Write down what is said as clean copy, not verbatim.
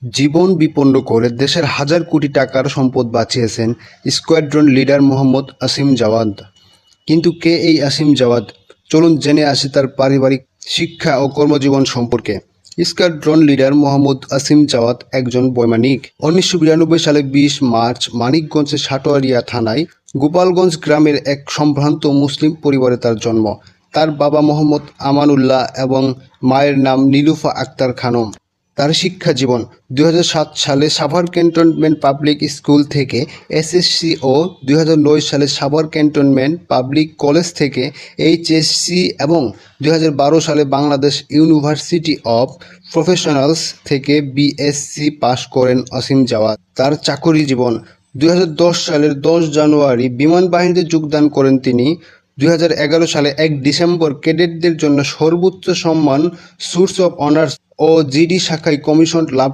জীবন বিপন্ন করে দেশের হাজার কোটি টাকার সম্পদ বাঁচিয়েছেন স্কোয়াড্রন লিডার মোহাম্মদ আসিম জাওয়াদ। কিন্তু কে এই আসিম জাওয়াদ? চলুন জেনে আসি তার পারিবারিক, শিক্ষা ও কর্মজীবন সম্পর্কে। স্কোয়াড্রন লিডার মোহাম্মদ আসিম জাওয়াদ একজন বৈমানিক। 1992 সালে 20 মার্চ মানিকগঞ্জের সাটোয়ারিয়া থানায় গোপালগঞ্জ গ্রামের এক সম্ভ্রান্ত মুসলিম পরিবারে তার জন্ম। তার বাবা মোহাম্মদ আমানুল্লাহ এবং মায়ের নাম নীলুফা আক্তার খানম। তার শিক্ষা জীবন 2007 সালে সাভার ক্যান্টনমেন্ট পাবলিক স্কুল থেকে এসএসসি ও 2009 সালে সাভার ক্যান্টনমেন্ট পাবলিক কলেজ থেকে এইচএসসি এবং 2012 সালে বাংলাদেশ ইউনিভার্সিটি অব প্রফেশনালস থেকে বিএসসি পাশ করেন আসিম জাওয়াদ। তার চাকরি জীবন 2010 সালের 10 জানুয়ারি বিমান বাহিনীতে যোগদান করেন তিনি। 2011 সালে 1 ডিসেম্বর ক্যাডেটদের জন্য সর্বোচ্চ সম্মান সোর্স অফ অনার্স ও জিডি শাখায় কমিশন লাভ